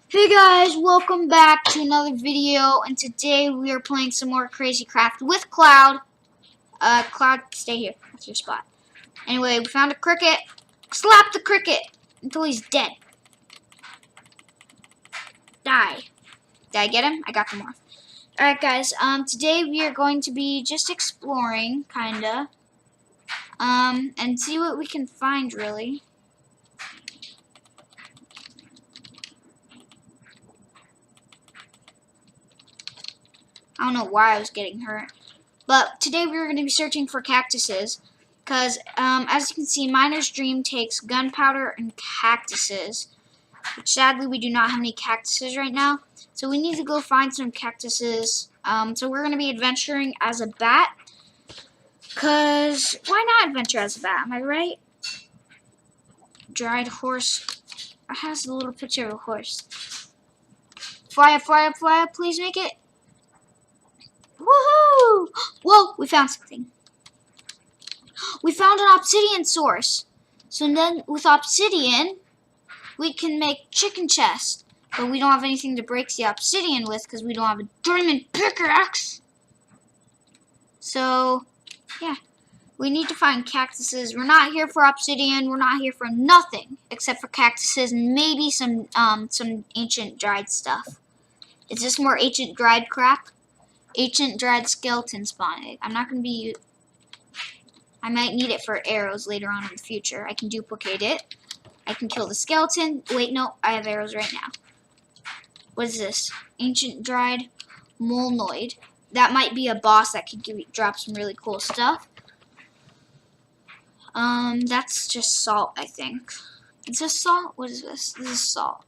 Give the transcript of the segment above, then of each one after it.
Hey guys, welcome back to another video, and today we are playing some more Crazy Craft with Cloud. Cloud, stay here. That's your spot. Anyway, we found a cricket. Slap the cricket until he's dead. Die. Did I get him? I got him off. Alright guys, today we are going to be just exploring, kinda. And see what we can find, really. I don't know why I was getting hurt. But today we're going to be searching for cactuses. Because, as you can see, Miner's Dream takes gunpowder and cactuses. Which sadly we do not have any cactuses right now. So we need to go find some cactuses. So we're going to be adventuring as a bat. Because, why not adventure as a bat? Am I right? Dried horse. It has a little picture of a horse. Fly up, fly up, fly up. Please make it. Woohoo! Whoa, we found something. We found an obsidian source. So then with obsidian, we can make chicken chest. But we don't have anything to break the obsidian with because we don't have a diamond pickaxe. So, yeah. We need to find cactuses. We're not here for obsidian. We're not here for nothing except for cactuses and maybe some ancient dried stuff. Is this more ancient dried crap? Ancient dried skeleton spawn. I'm not going to be... I might need it for arrows later on in the future. I can duplicate it. I can kill the skeleton. Wait, no. I have arrows right now. What is this? Ancient dried molnoid. That might be a boss that could drop some really cool stuff. That's just salt, I think. Is this salt? What is this? This is salt.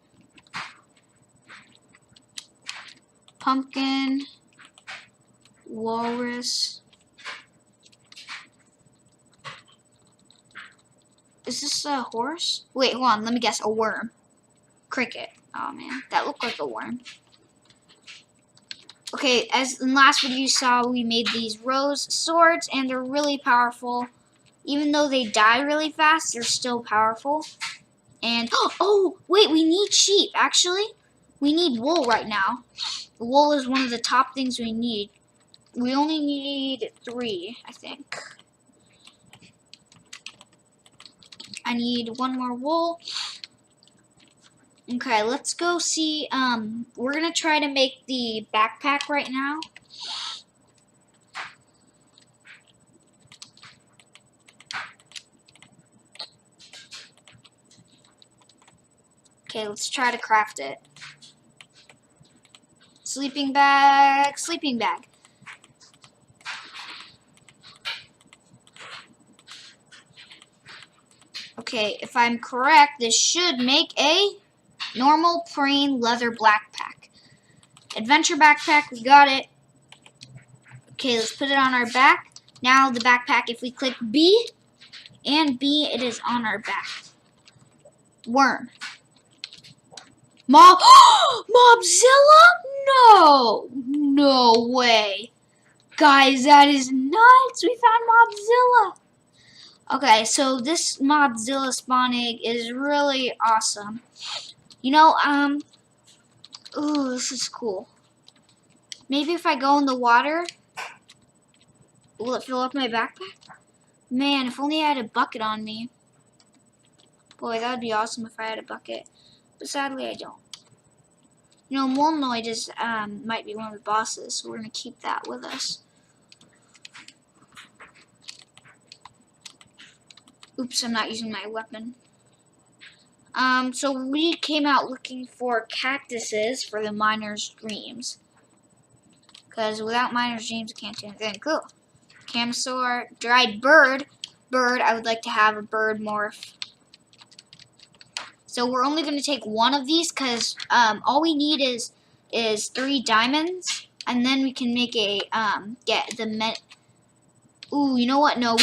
Pumpkin. Walrus. Is this a horse? Wait, hold on. Let me guess. A worm. Cricket. Oh, man. That looked like a worm. Okay, as in the last video you saw, we made these rose swords, and they're really powerful. Even though they die really fast, they're still powerful. And, oh, wait, we need sheep, actually. We need wool right now. Wool is one of the top things we need. We only need 3, I think. I need 1 more wool. Okay, let's go see. We're going to try to make the backpack right now. Okay, let's try to craft it. Sleeping bag, sleeping bag. Okay, if I'm correct, this should make a normal plain leather backpack. Adventure backpack, we got it. Okay, let's put it on our back. Now the backpack, if we click B and B, it is on our back. Worm. Mobzilla? No way. Guys, that is nuts. We found Mobzilla. Okay, so this Mobzilla spawn egg is really awesome. You know, ooh, this is cool. Maybe if I go in the water, will it fill up my backpack? Man, if only I had a bucket on me. Boy, that would be awesome if I had a bucket. But sadly, I don't. You know, Molnoid is, might be one of the bosses, so we're going to keep that with us. Oops, I'm not using my weapon. So we came out looking for cactuses for the Miner's Dreams. Because without Miner's Dreams, I can't do anything. Cool. Camsaur, dried bird. Bird, I would like to have a bird morph. So we're only going to take 1 of these because all we need is 3 diamonds. And then we can make a, ooh, you know what? No,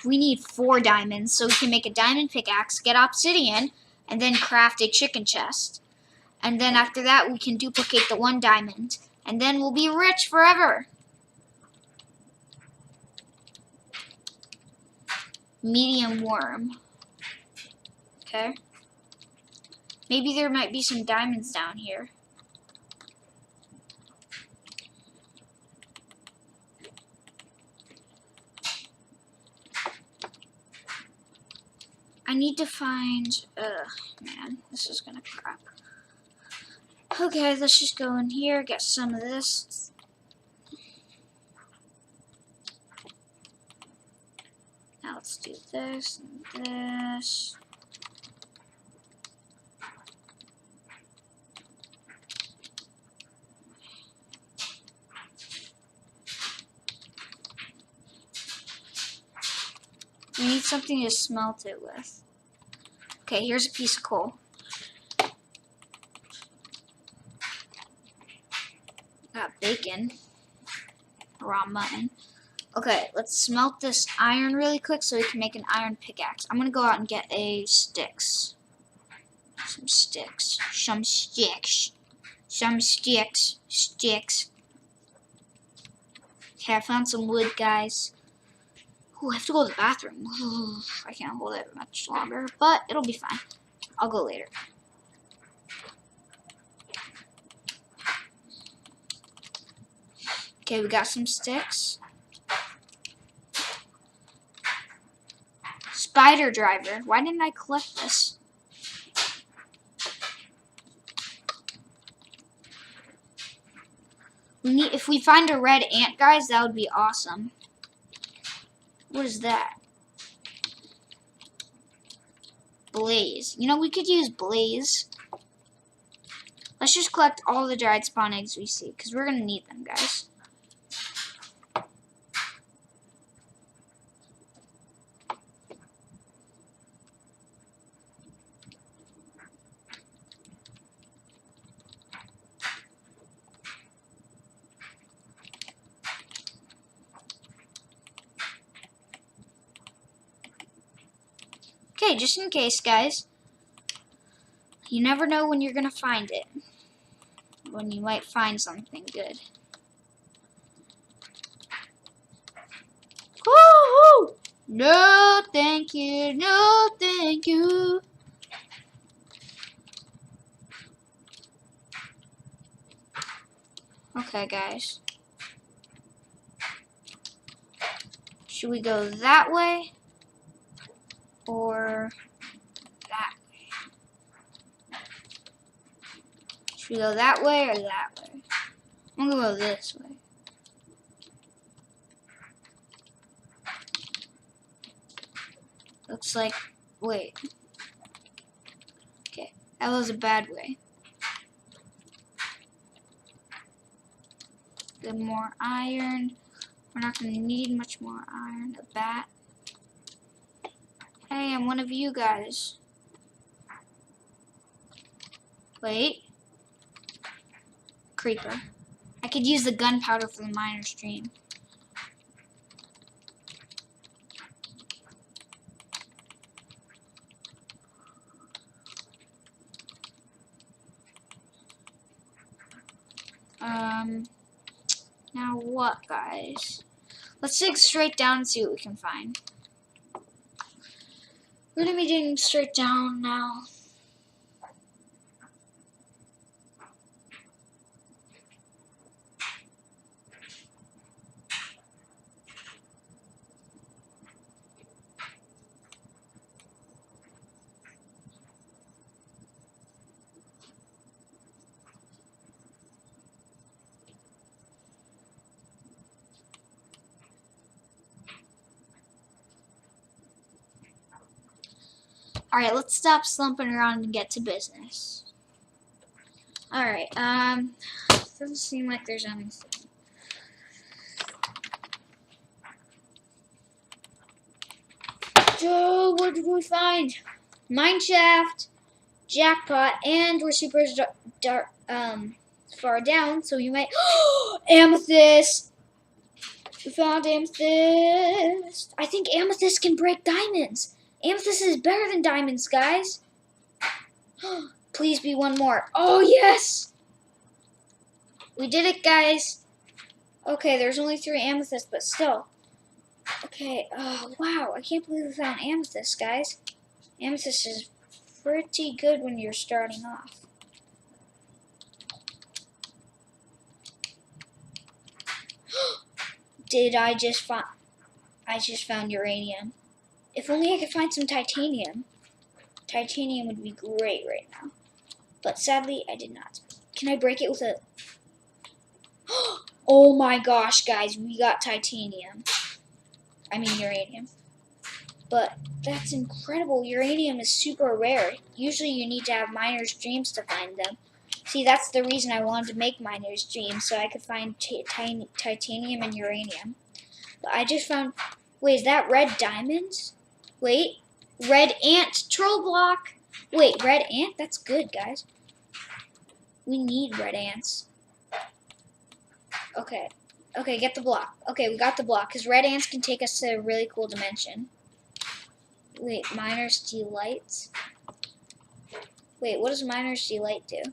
we need 4 diamonds. So we can make a diamond pickaxe, get obsidian, and then craft a chicken chest. And then after that, we can duplicate the 1 diamond. And then we'll be rich forever. Medium worm. Okay. Maybe there might be some diamonds down here. I need to find, man, this is gonna crap. Okay, let's just go in here, get some of this. Now let's do this and this. We need something to smelt it with. Okay, here's a piece of coal. Got bacon. Raw mutton. Okay, let's smelt this iron really quick so we can make an iron pickaxe. I'm gonna go out and get a sticks. Some sticks. Some sticks. Some sticks. Sticks. Okay, I found some wood, guys. Ooh, I have to go to the bathroom. I can't hold it much longer, but it'll be fine. I'll go later. Okay, we got some sticks. Spider driver. Why didn't I collect this? If we find a red ant, guys, that would be awesome. What is that? Blaze. You know, we could use blaze. Let's just collect all the dried spawn eggs we see, because we're going to need them, guys. Okay, just in case, guys. You never know when you're going to find it. When you might find something good. Woohoo! No, thank you. No, thank you. Okay, guys. Should we go that way? Or that way? Should we go that way or that way? I'm gonna go this way. Looks like, wait. Okay, that was a bad way. Get more iron. We're not gonna need much more iron. A bat. Hey, I'm one of you guys. Wait. Creeper. I could use the gunpowder for the miner stream. Now what, guys? Let's dig straight down and see what we can find. We're gonna be digging straight down now. Alright, let's stop slumping around and get to business. Alright, doesn't seem like there's anything. So, what did we find? Mine shaft, jackpot, and we're super far down, so you might... Amethyst! We found amethyst. I think amethyst can break diamonds. Amethyst is better than diamonds, guys. Please be one more. Oh, yes! We did it, guys. Okay, there's only 3 amethysts, but still. Okay, oh, wow. I can't believe we found amethyst, guys. Amethyst is pretty good when you're starting off. Did I just find? I just found uranium. If only I could find some titanium. Titanium would be great right now. But sadly, I did not. Can I break it with a... Oh my gosh, guys, we got titanium. I mean uranium. But that's incredible. Uranium is super rare. Usually you need to have miner's dreams to find them. See, that's the reason I wanted to make miner's dreams, so I could find titanium and uranium. But I just found... Wait, is that red diamonds? Wait, red ant troll block. Wait, red ant? That's good, guys. We need red ants. Okay. Okay, get the block. Okay, we got the block, because red ants can take us to a really cool dimension. Wait, Miner's Delight? Wait, what does Miner's Delight do?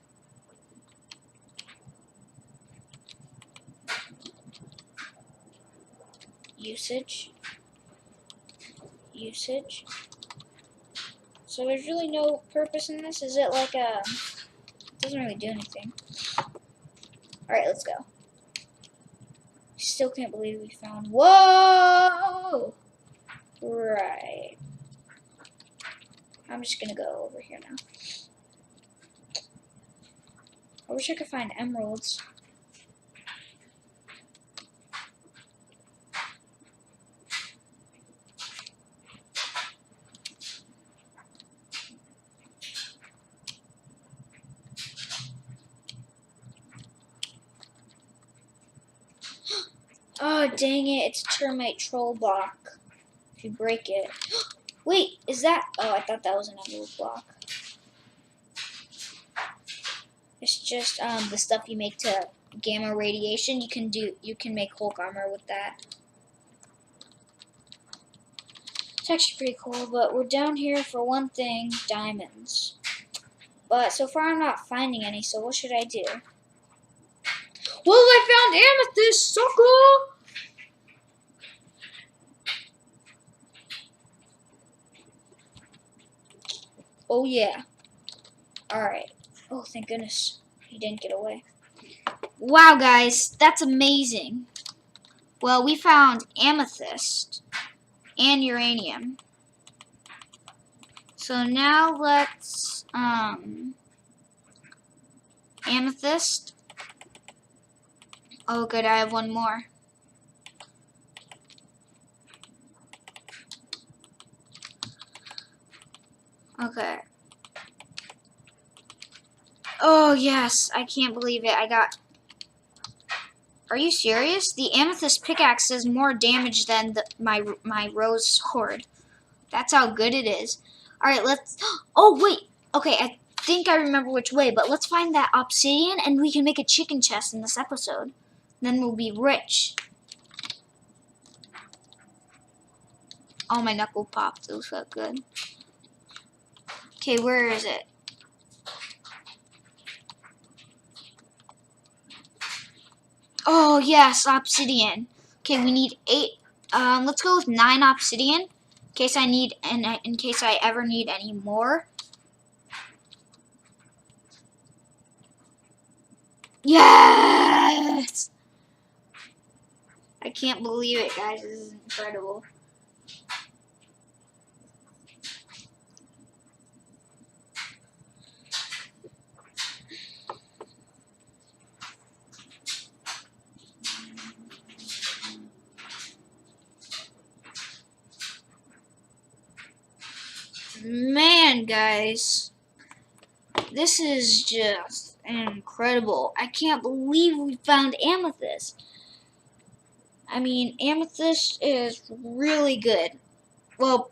Usage. Usage. So there's really no purpose in this? Is it like a... It doesn't really do anything. Alright, let's go. Still can't believe we found... Whoa! Right. I'm just gonna go over here now. I wish I could find emeralds. Oh, dang it. It's a termite troll block. If you break it. Wait, is that... Oh, I thought that was an emerald block. It's just the stuff you make to gamma radiation. You can make Hulk armor with that. It's actually pretty cool, but we're down here for one thing, diamonds. But so far I'm not finding any, so what should I do? Well, I found amethyst, sucker! Oh yeah. Alright. Oh, thank goodness he didn't get away. Wow, guys, that's amazing. Well, we found amethyst and uranium. So now let's, amethyst. Oh, good, I have one more. Okay. Oh, yes, I can't believe it. I got... Are you serious? The amethyst pickaxe does more damage than my rose sword. That's how good it is. Alright, let's... Oh, wait. Okay, I think I remember which way, but let's find that obsidian and we can make a chicken chest in this episode. Then we'll be rich. Oh, my knuckle popped. Those felt good. Okay, where is it? Oh, yes, obsidian. Okay, we need 8. Let's go with 9 obsidian. In case I ever need any more. Yes! I can't believe it, guys. This is incredible. Man, guys. This is just incredible. I can't believe we found amethyst. I mean, amethyst is really good. Well,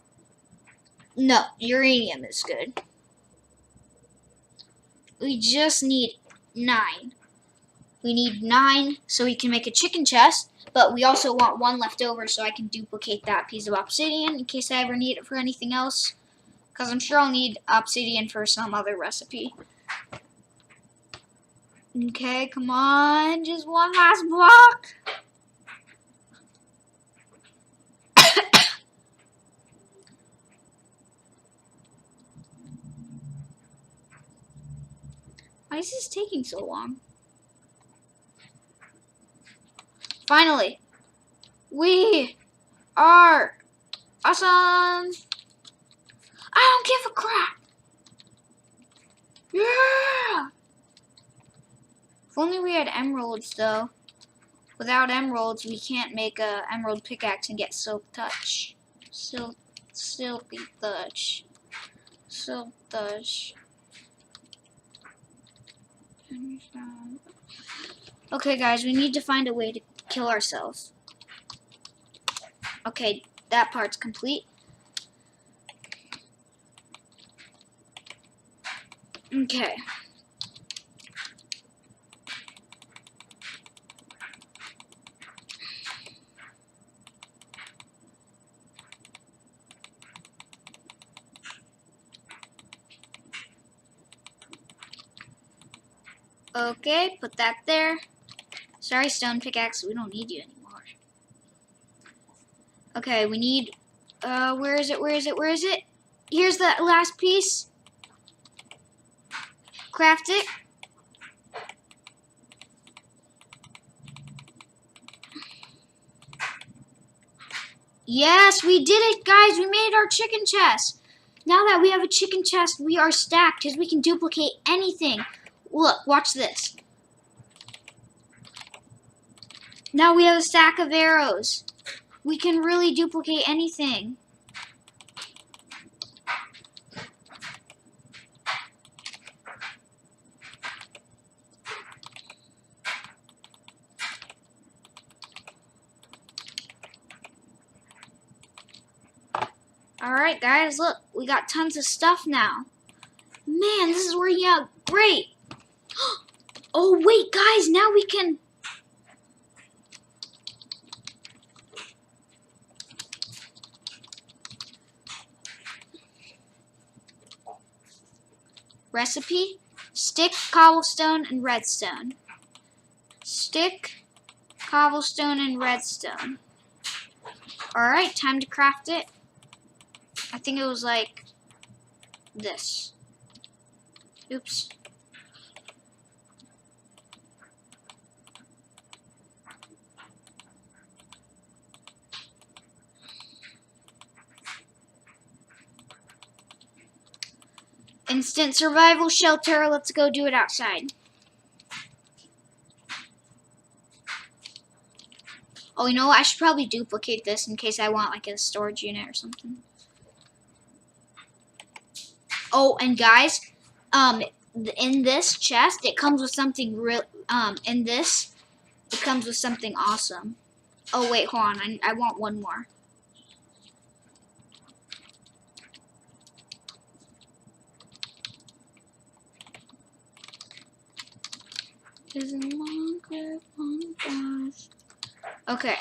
no, uranium is good. We just need 9. We need 9 so we can make a chicken chest, but we also want 1 left over so I can duplicate that piece of obsidian in case I ever need it for anything else. Because I'm sure I'll need obsidian for some other recipe. Okay, come on. Just 1 last block. is this taking so long? Finally, we are awesome. I don't give a crap. Yeah. If only we had emeralds, though. Without emeralds, we can't make a emerald pickaxe and get silk touch. Silky touch. Silk touch. Okay, guys, we need to find a way to kill ourselves. Okay, that part's complete. Okay. Okay, put that there. Sorry, stone pickaxe, we don't need you anymore. Okay, we need, where is it? Here's the last piece. Craft it. Yes, we did it, guys. We made our chicken chest. Now that we have a chicken chest, we are stacked because we can duplicate anything. Look, watch this. Now we have a stack of arrows. We can really duplicate anything. Alright, guys, look. We got tons of stuff now. Man, this is working out great. Oh, wait, guys, now we can... Recipe, stick, cobblestone, and redstone. Stick, cobblestone, and redstone. Alright, time to craft it. I think it was like this. Oops. Instant survival shelter. Let's go do it outside. Oh, you know what? I should probably duplicate this in case I want like a storage unit or something. Oh, and guys, in this chest, it comes with something real. In this, it comes with something awesome. Oh wait, hold on. I want one more. Okay.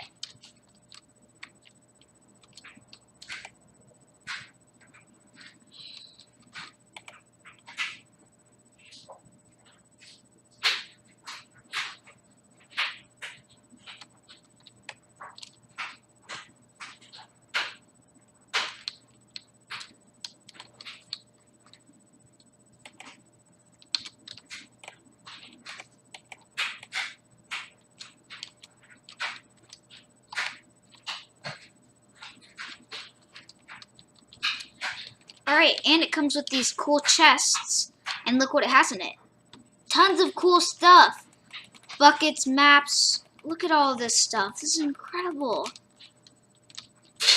Alright, and it comes with these cool chests. And look what it has in it. Tons of cool stuff. Buckets, maps. Look at all this stuff. This is incredible.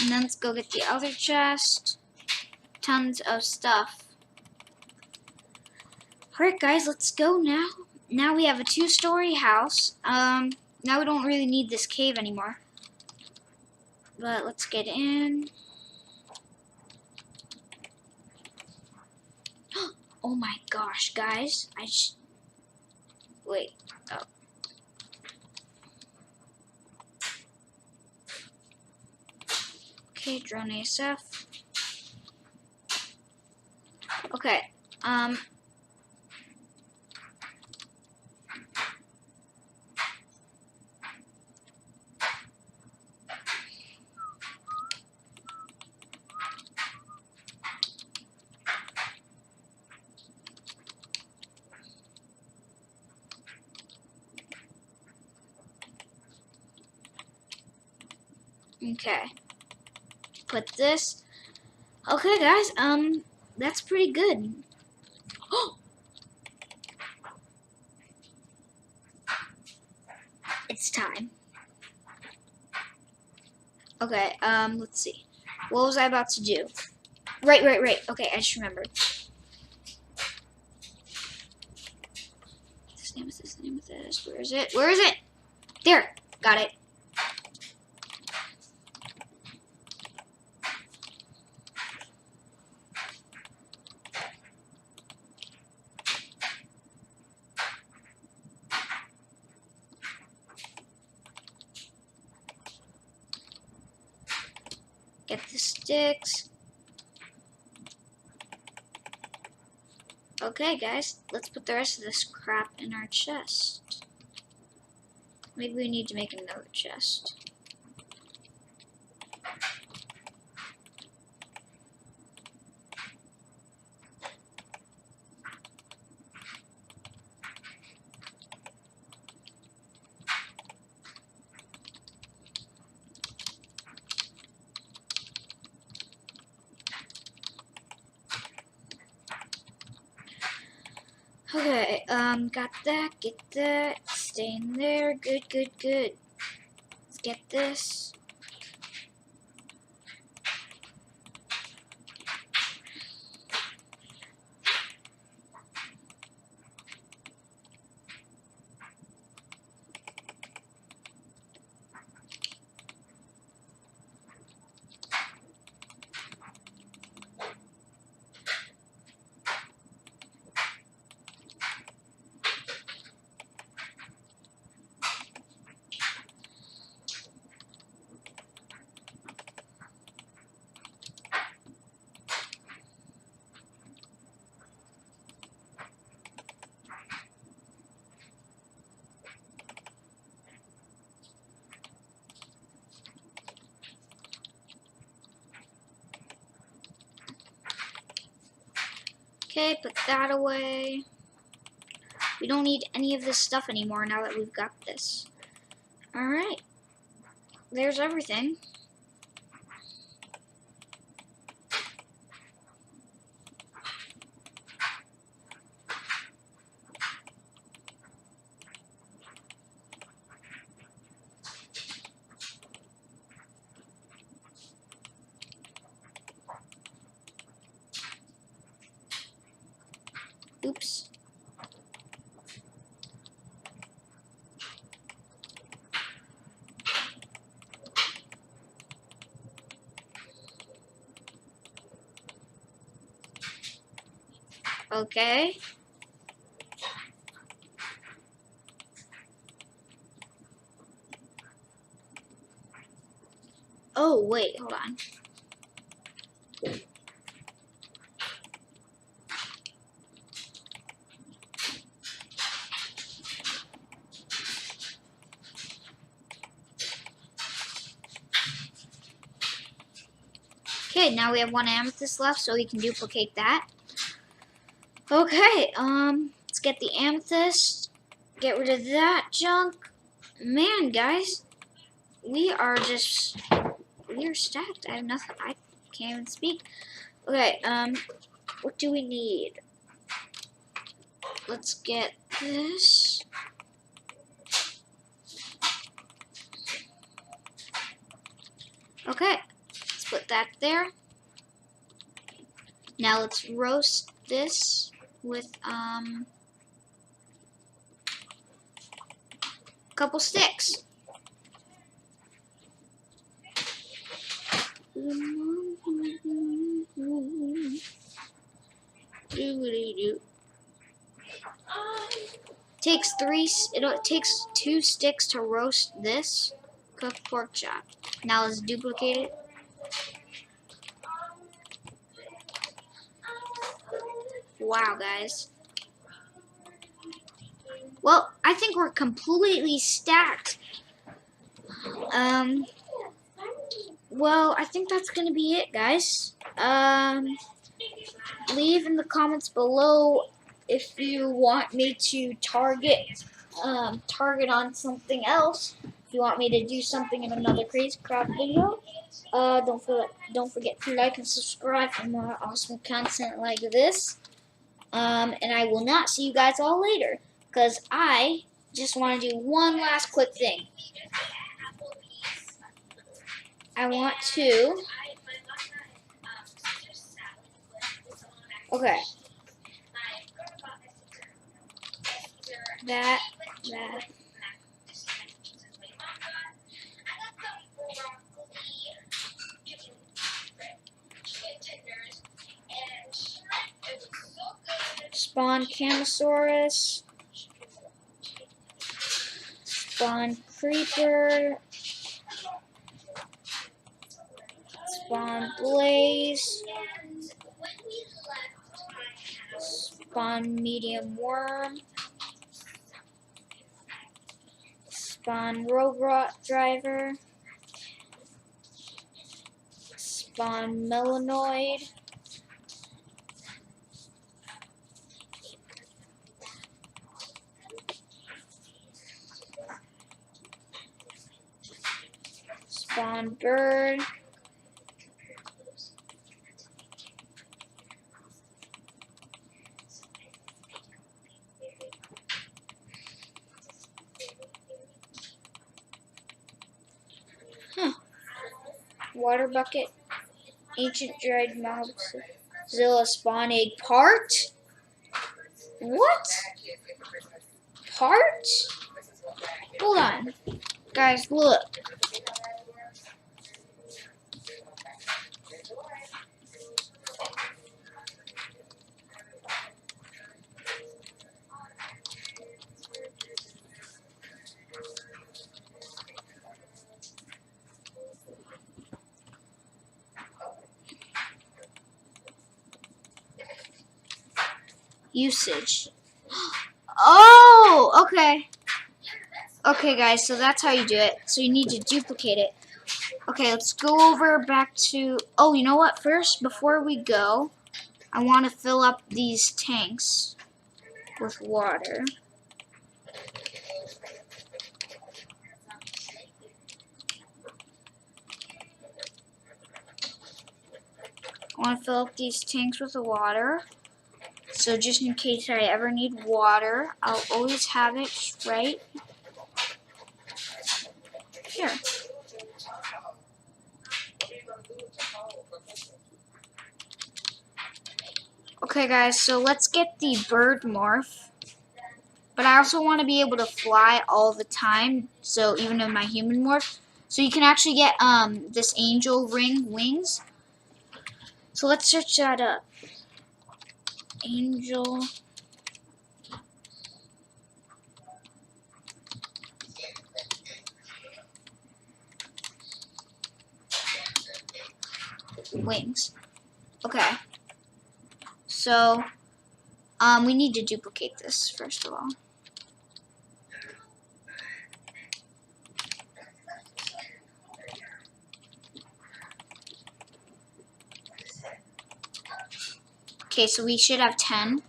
And then let's go get the other chest. Tons of stuff. Alright guys, let's go now. Now we have a 2-story house. Now we don't really need this cave anymore. But let's get in. Oh my gosh, guys. Wait. Oh. Okay, drone ASF. Okay. Okay. Put this. Okay, guys. That's pretty good. It's time. Okay. Let's see. What was I about to do? Right. Okay, I just remembered. Name is this. Where is it? Where is it? There. Got it. Get the sticks. Okay, guys, let's put the rest of this crap in our chest. Maybe we need to make another chest. Okay, got that, get that, stay in there, good. Let's get this. Okay, put that away. We don't need any of this stuff anymore now that we've got this. Alright. There's everything. Oops. Okay. Oh, wait, hold on. Okay, now we have one amethyst left, so we can duplicate that. Okay, let's get the amethyst. Get rid of that junk. Man, guys, we are stacked. I have nothing. I can't even speak. Okay, what do we need? Let's get this. Okay, let's put that there. Now let's roast this with a couple sticks. It takes 2 sticks to roast this cooked pork chop. Now let's duplicate it. Wow, guys. Well, I think we're completely stacked. Well, I think that's gonna be it, guys. Leave in the comments below if you want me to target on something else. you want me to do something in another crazy crap video, don't forget to like and subscribe for more awesome content like this. And I will not see you guys all later, because I just want to do one last quick thing. I want to... Okay. That. Spawn Camosaurus. Spawn Creeper. Spawn Blaze. Spawn Medium Worm. Spawn Robot Driver. Spawn Melanoid. Spawn Bird. Water Bucket. Ancient Dried Mobzilla Spawn Egg Part? What? Part? Hold on. Guys, look. Usage. Oh, okay. Okay, guys, so that's how you do it. So you need to duplicate it. Okay, let's go over back to... Oh, you know what? First, before we go, I want to fill up these tanks with water. I want to fill up these tanks with the water. So just in case I ever need water, I'll always have it right here. Okay guys, so let's get the bird morph. But I also want to be able to fly all the time, so even in my human morph. So you can actually get this angel ring wings. So let's search that up. Angel wings. Okay. So we need to duplicate this first of all. Okay, so we should have 10.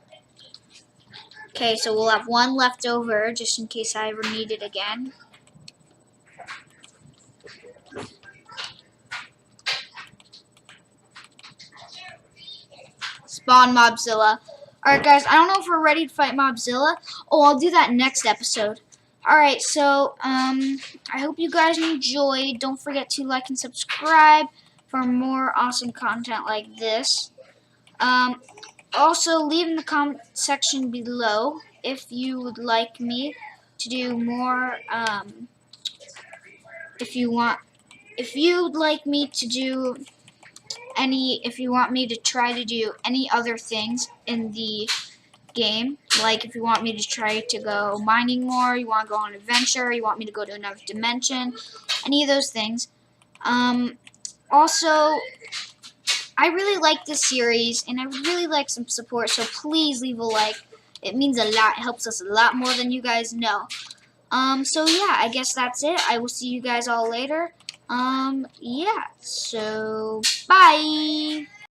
Okay, so we'll have 1 left over just in case I ever need it again. Spawn Mobzilla. Alright guys, I don't know if we're ready to fight Mobzilla. Oh, I'll do that next episode. Alright, so I hope you guys enjoyed. Don't forget to like and subscribe for more awesome content like this. Also, leave in the comment section below if you would like me to do more, if you want me to try to do any other things in the game, like if you want me to try to go mining more, you want to go on an adventure, you want me to go to another dimension, any of those things. Also, I really like this series, and I would really like some support, so please leave a like. It means a lot. It helps us a lot more than you guys know. So yeah, I guess that's it. I will see you guys all later. Yeah, so bye!